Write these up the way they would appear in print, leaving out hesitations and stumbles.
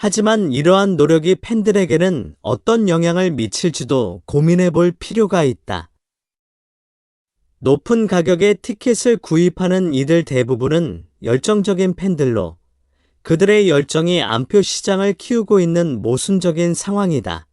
하지만 이러한 노력이 팬들에게는 어떤 영향을 미칠지도 고민해 볼 필요가 있다. 높은 가격의 티켓을 구입하는 이들 대부분은 열정적인 팬들로 그들의 열정이 암표 시장을 키우고 있는 모순적인 상황이다.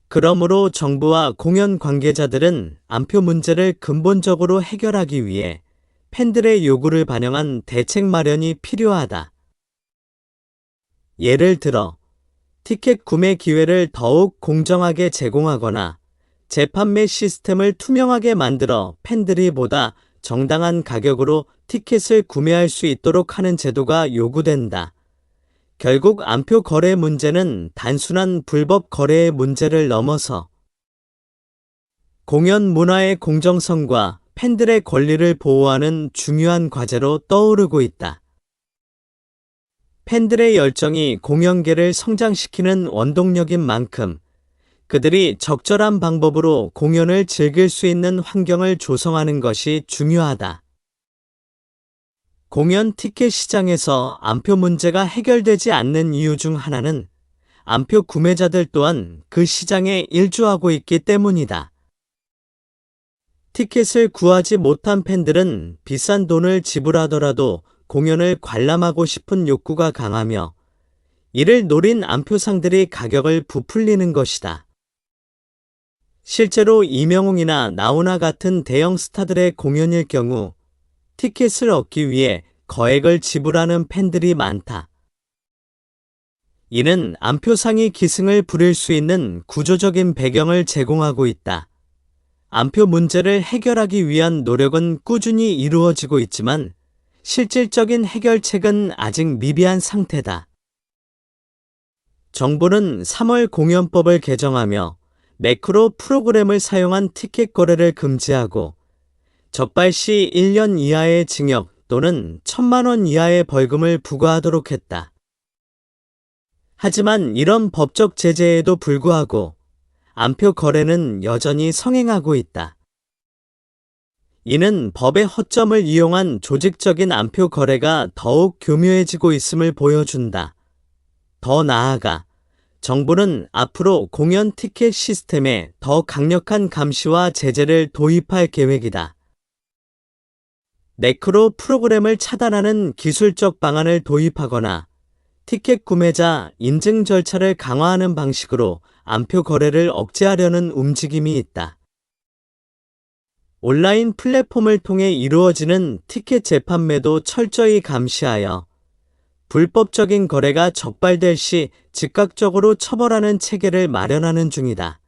그러므로 정부와 공연 관계자들은 암표 문제를 근본적으로 해결하기 위해 팬들의 요구를 반영한 대책 마련이 필요하다. 예를 들어, 티켓 구매 기회를 더욱 공정하게 제공하거나 재판매 시스템을 투명하게 만들어 팬들이 보다 정당한 가격으로 티켓을 구매할 수 있도록 하는 제도가 요구된다. 결국 암표 거래 문제는 단순한 불법 거래의 문제를 넘어서 공연 문화의 공정성과 팬들의 권리를 보호하는 중요한 과제로 떠오르고 있다. 팬들의 열정이 공연계를 성장시키는 원동력인 만큼 그들이 적절한 방법으로 공연을 즐길 수 있는 환경을 조성하는 것이 중요하다. 공연 티켓 시장에서 암표 문제가 해결되지 않는 이유 중 하나는 암표 구매자들 또한 그 시장에 일조하고 있기 때문이다. 티켓을 구하지 못한 팬들은 비싼 돈을 지불하더라도 공연을 관람하고 싶은 욕구가 강하며 이를 노린 암표상들이 가격을 부풀리는 것이다. 실제로 이명웅이나 나훈아 같은 대형 스타들의 공연일 경우 티켓을 얻기 위해 거액을 지불하는 팬들이 많다. 이는 암표상이 기승을 부릴 수 있는 구조적인 배경을 제공하고 있다. 암표 문제를 해결하기 위한 노력은 꾸준히 이루어지고 있지만 실질적인 해결책은 아직 미비한 상태다. 정부는 3월 공연법을 개정하며 매크로 프로그램을 사용한 티켓 거래를 금지하고 적발 시 1년 이하의 징역 또는 1,000만 원 이하의 벌금을 부과하도록 했다. 하지만 이런 법적 제재에도 불구하고 암표 거래는 여전히 성행하고 있다. 이는 법의 허점을 이용한 조직적인 암표 거래가 더욱 교묘해지고 있음을 보여준다. 더 나아가 정부는 앞으로 공연 티켓 시스템에 더 강력한 감시와 제재를 도입할 계획이다. 매크로 프로그램을 차단하는 기술적 방안을 도입하거나 티켓 구매자 인증 절차를 강화하는 방식으로 암표 거래를 억제하려는 움직임이 있다. 온라인 플랫폼을 통해 이루어지는 티켓 재판매도 철저히 감시하여 불법적인 거래가 적발될 시 즉각적으로 처벌하는 체계를 마련하는 중이다.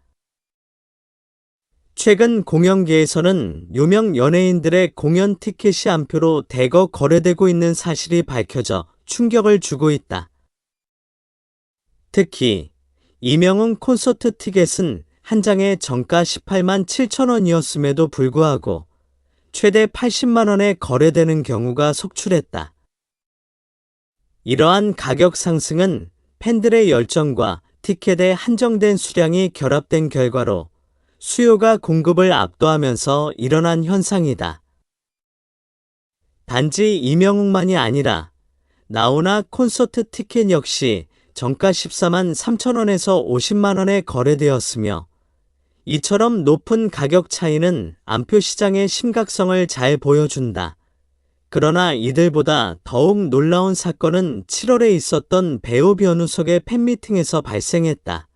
최근 공연계에서는 유명 연예인들의 공연 티켓이 암표로 대거 거래되고 있는 사실이 밝혀져 충격을 주고 있다. 특히 이명웅 콘서트 티켓은 한 장에 정가 18만 7천 원이었음에도 불구하고 최대 80만 원에 거래되는 경우가 속출했다. 이러한 가격 상승은 팬들의 열정과 티켓의 한정된 수량이 결합된 결과로 수요가 공급을 압도하면서 일어난 현상이다. 단지 이명웅만이 아니라 나훈아 콘서트 티켓 역시 정가 14만 3천 원에서 50만 원에 거래되었으며 이처럼 높은 가격 차이는 암표 시장의 심각성을 잘 보여준다. 그러나 이들보다 더욱 놀라운 사건은 7월에 있었던 배우 변우석의 팬미팅에서 발생했다.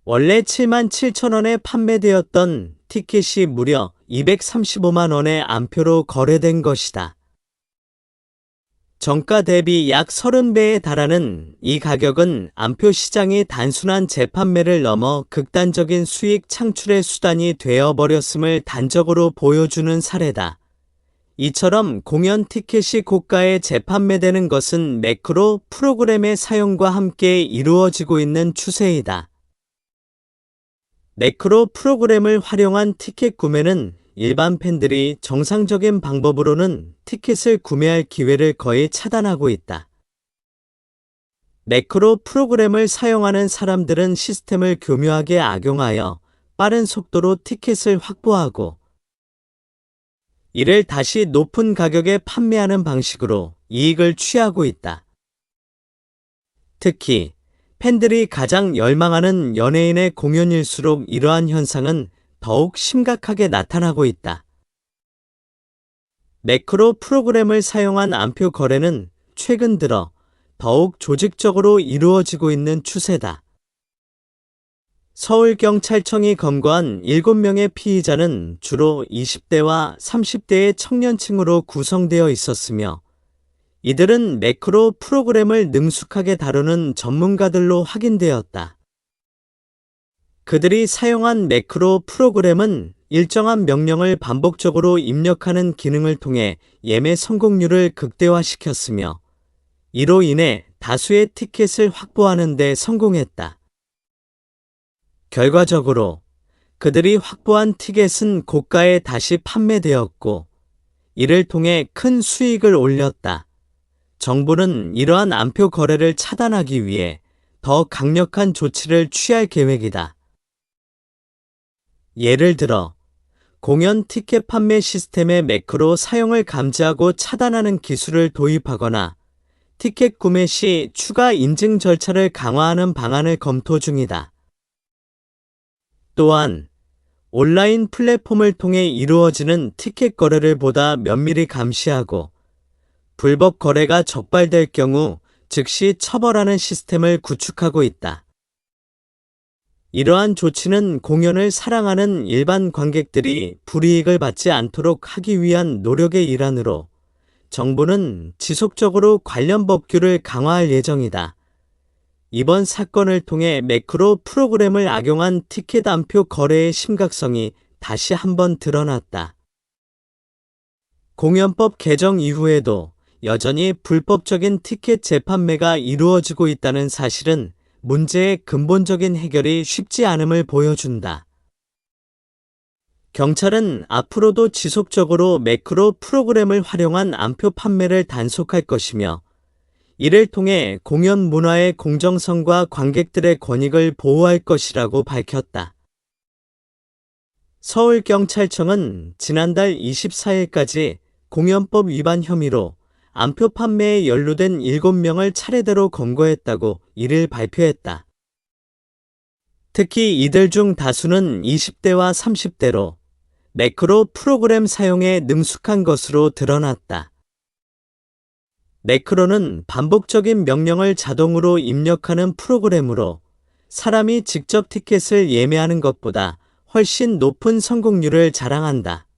원래 7만 7천 원에 판매되었던 티켓이 무려 235만 원의 암표로 거래된 것이다. 정가 대비 약 30배에 달하는 이 가격은 암표 시장이 단순한 재판매를 넘어 극단적인 수익 창출의 수단이 되어버렸음을 단적으로 보여주는 사례다. 이처럼 공연 티켓이 고가에 재판매되는 것은 매크로 프로그램의 사용과 함께 이루어지고 있는 추세이다. 매크로 프로그램을 활용한 티켓 구매는 일반 팬들이 정상적인 방법으로는 티켓을 구매할 기회를 거의 차단하고 있다. 매크로 프로그램을 사용하는 사람들은 시스템을 교묘하게 악용하여 빠른 속도로 티켓을 확보하고 이를 다시 높은 가격에 판매하는 방식으로 이익을 취하고 있다. 특히 팬들이 가장 열망하는 연예인의 공연일수록 이러한 현상은 더욱 심각하게 나타나고 있다. 매크로 프로그램을 사용한 암표 거래는 최근 들어 더욱 조직적으로 이루어지고 있는 추세다. 서울경찰청이 검거한 7명의 피의자는 주로 20대와 30대의 청년층으로 구성되어 있었으며 이들은 매크로 프로그램을 능숙하게 다루는 전문가들로 확인되었다. 그들이 사용한 매크로 프로그램은 일정한 명령을 반복적으로 입력하는 기능을 통해 예매 성공률을 극대화시켰으며 이로 인해 다수의 티켓을 확보하는 데 성공했다. 결과적으로 그들이 확보한 티켓은 고가에 다시 판매되었고 이를 통해 큰 수익을 올렸다. 정부는 이러한 암표 거래를 차단하기 위해 더 강력한 조치를 취할 계획이다. 예를 들어 공연 티켓 판매 시스템의 매크로 사용을 감지하고 차단하는 기술을 도입하거나 티켓 구매 시 추가 인증 절차를 강화하는 방안을 검토 중이다. 또한 온라인 플랫폼을 통해 이루어지는 티켓 거래를 보다 면밀히 감시하고 불법 거래가 적발될 경우 즉시 처벌하는 시스템을 구축하고 있다. 이러한 조치는 공연을 사랑하는 일반 관객들이 불이익을 받지 않도록 하기 위한 노력의 일환으로 정부는 지속적으로 관련 법규를 강화할 예정이다. 이번 사건을 통해 매크로 프로그램을 악용한 티켓 암표 거래의 심각성이 다시 한번 드러났다. 공연법 개정 이후에도 여전히 불법적인 티켓 재판매가 이루어지고 있다는 사실은 문제의 근본적인 해결이 쉽지 않음을 보여준다. 경찰은 앞으로도 지속적으로 매크로 프로그램을 활용한 암표 판매를 단속할 것이며 이를 통해 공연 문화의 공정성과 관객들의 권익을 보호할 것이라고 밝혔다. 서울경찰청은 지난달 24일까지 공연법 위반 혐의로 암표 판매에 연루된 7명을 차례대로 검거했다고 이를 발표했다. 특히 이들 중 다수는 20대와 30대로 매크로 프로그램 사용에 능숙한 것으로 드러났다. 매크로는 반복적인 명령을 자동으로 입력하는 프로그램으로 사람이 직접 티켓을 예매하는 것보다 훨씬 높은 성공률을 자랑한다.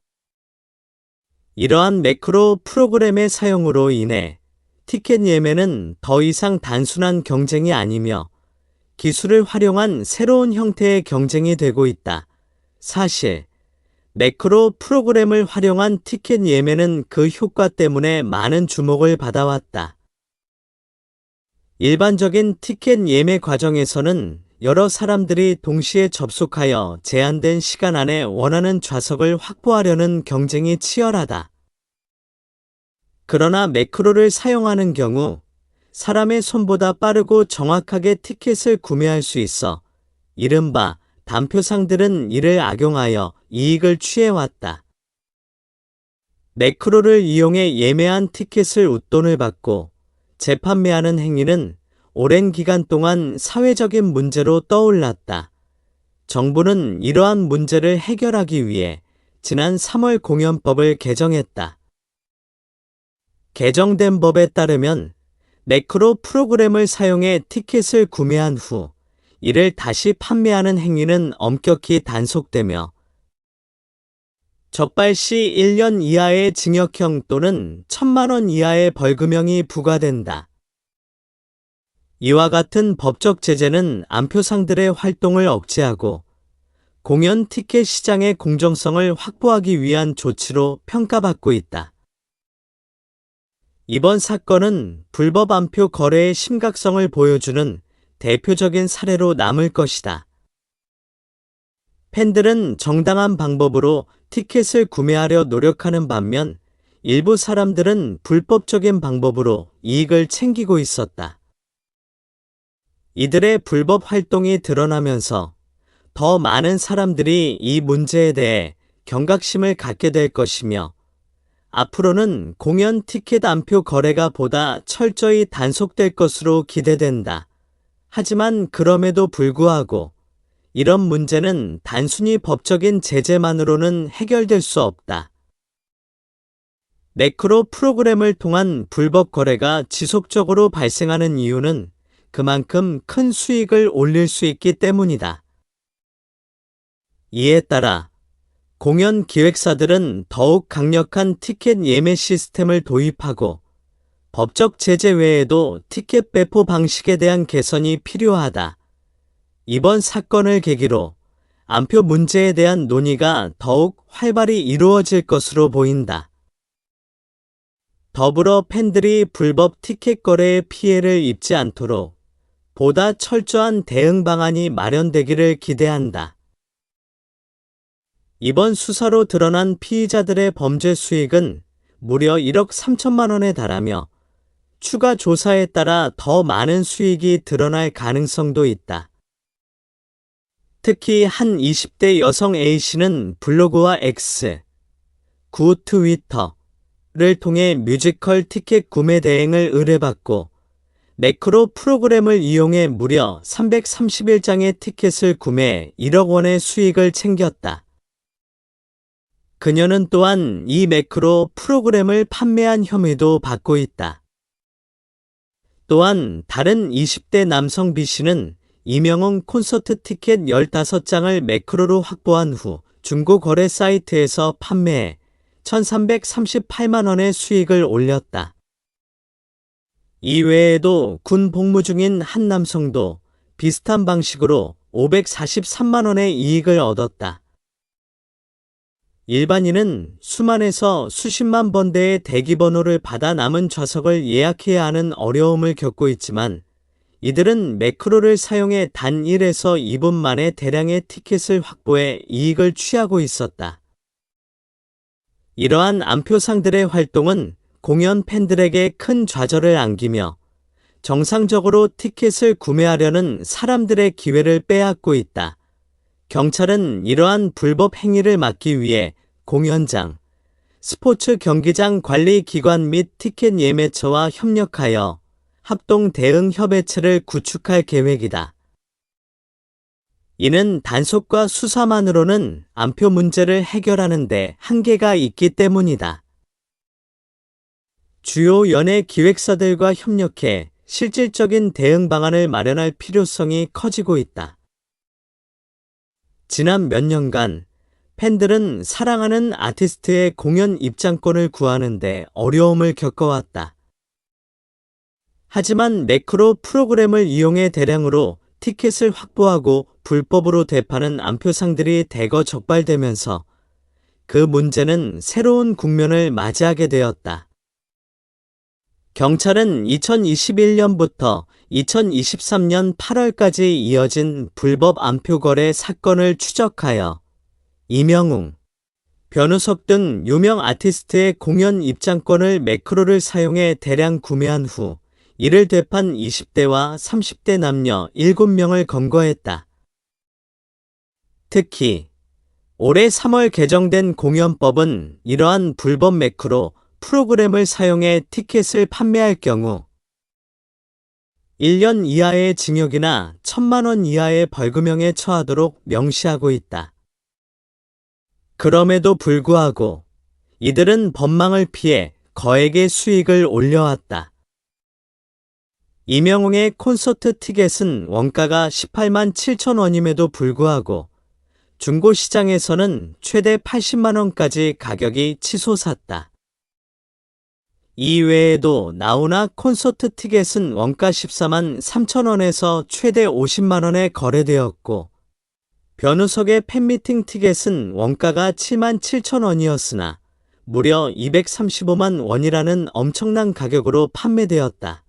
이러한 매크로 프로그램의 사용으로 인해 티켓 예매는 더 이상 단순한 경쟁이 아니며 기술을 활용한 새로운 형태의 경쟁이 되고 있다. 사실 매크로 프로그램을 활용한 티켓 예매는 그 효과 때문에 많은 주목을 받아왔다. 일반적인 티켓 예매 과정에서는 여러 사람들이 동시에 접속하여 제한된 시간 안에 원하는 좌석을 확보하려는 경쟁이 치열하다. 그러나 매크로를 사용하는 경우 사람의 손보다 빠르고 정확하게 티켓을 구매할 수 있어 이른바 단표상들은 이를 악용하여 이익을 취해왔다. 매크로를 이용해 예매한 티켓을 웃돈을 받고 재판매하는 행위는 오랜 기간 동안 사회적인 문제로 떠올랐다. 정부는 이러한 문제를 해결하기 위해 지난 3월 공연법을 개정했다. 개정된 법에 따르면 매크로 프로그램을 사용해 티켓을 구매한 후 이를 다시 판매하는 행위는 엄격히 단속되며 적발 시 1년 이하의 징역형 또는 1,000만 원 이하의 벌금형이 부과된다. 이와 같은 법적 제재는 암표상들의 활동을 억제하고 공연 티켓 시장의 공정성을 확보하기 위한 조치로 평가받고 있다. 이번 사건은 불법 암표 거래의 심각성을 보여주는 대표적인 사례로 남을 것이다. 팬들은 정당한 방법으로 티켓을 구매하려 노력하는 반면 일부 사람들은 불법적인 방법으로 이익을 챙기고 있었다. 이들의 불법 활동이 드러나면서 더 많은 사람들이 이 문제에 대해 경각심을 갖게 될 것이며 앞으로는 공연 티켓 암표 거래가 보다 철저히 단속될 것으로 기대된다. 하지만 그럼에도 불구하고 이런 문제는 단순히 법적인 제재만으로는 해결될 수 없다. 매크로 프로그램을 통한 불법 거래가 지속적으로 발생하는 이유는 그만큼 큰 수익을 올릴 수 있기 때문이다. 이에 따라 공연 기획사들은 더욱 강력한 티켓 예매 시스템을 도입하고 법적 제재 외에도 티켓 배포 방식에 대한 개선이 필요하다. 이번 사건을 계기로 안표 문제에 대한 논의가 더욱 활발히 이루어질 것으로 보인다. 더불어 팬들이 불법 티켓 거래의 피해를 입지 않도록 보다 철저한 대응 방안이 마련되기를 기대한다. 이번 수사로 드러난 피의자들의 범죄 수익은 무려 1억 3천만 원에 달하며 추가 조사에 따라 더 많은 수익이 드러날 가능성도 있다. 특히 한 20대 여성 A씨는 블로그와 X, 구 트위터를 통해 뮤지컬 티켓 구매 대행을 의뢰받고 매크로 프로그램을 이용해 무려 331장의 티켓을 구매해 1억 원의 수익을 챙겼다. 그녀는 또한 이 매크로 프로그램을 판매한 혐의도 받고 있다. 또한 다른 20대 남성 B씨는 이명웅 콘서트 티켓 15장을 매크로로 확보한 후 중고 거래 사이트에서 판매해 1,338만 원의 수익을 올렸다. 이외에도 군 복무 중인 한 남성도 비슷한 방식으로 543만 원의 이익을 얻었다. 일반인은 수만에서 수십만 번대의 대기번호를 받아 남은 좌석을 예약해야 하는 어려움을 겪고 있지만 이들은 매크로를 사용해 단 1에서 2분 만에 대량의 티켓을 확보해 이익을 취하고 있었다. 이러한 안표상들의 활동은 공연 팬들에게 큰 좌절을 안기며 정상적으로 티켓을 구매하려는 사람들의 기회를 빼앗고 있다. 경찰은 이러한 불법 행위를 막기 위해 공연장, 스포츠 경기장 관리기관 및 티켓 예매처와 협력하여 합동 대응 협의체를 구축할 계획이다. 이는 단속과 수사만으로는 안표 문제를 해결하는 데 한계가 있기 때문이다. 주요 연예 기획사들과 협력해 실질적인 대응 방안을 마련할 필요성이 커지고 있다. 지난 몇 년간 팬들은 사랑하는 아티스트의 공연 입장권을 구하는데 어려움을 겪어왔다. 하지만 매크로 프로그램을 이용해 대량으로 티켓을 확보하고 불법으로 대파는 안표상들이 대거 적발되면서 그 문제는 새로운 국면을 맞이하게 되었다. 경찰은 2021년부터 2023년 8월까지 이어진 불법 안표 거래 사건을 추적하여 이명웅, 변우석 등 유명 아티스트의 공연 입장권을 매크로를 사용해 대량 구매한 후 이를 되판 20대와 30대 남녀 7명을 검거했다. 특히 올해 3월 개정된 공연법은 이러한 불법 매크로 프로그램을 사용해 티켓을 판매할 경우 1년 이하의 징역이나 1,000만 원 이하의 벌금형에 처하도록 명시하고 있다. 그럼에도 불구하고 이들은 법망을 피해 거액의 수익을 올려왔다. 이명웅의 콘서트 티켓은 원가가 18만 7천 원임에도 불구하고 중고시장에서는 최대 80만 원까지 가격이 치솟았다. 이외에도 나훈아 콘서트 티켓은 원가 14만 3천 원에서 최대 50만 원에 거래되었고 변우석의 팬미팅 티켓은 원가가 7만 7천 원이었으나 무려 235만 원이라는 엄청난 가격으로 판매되었다.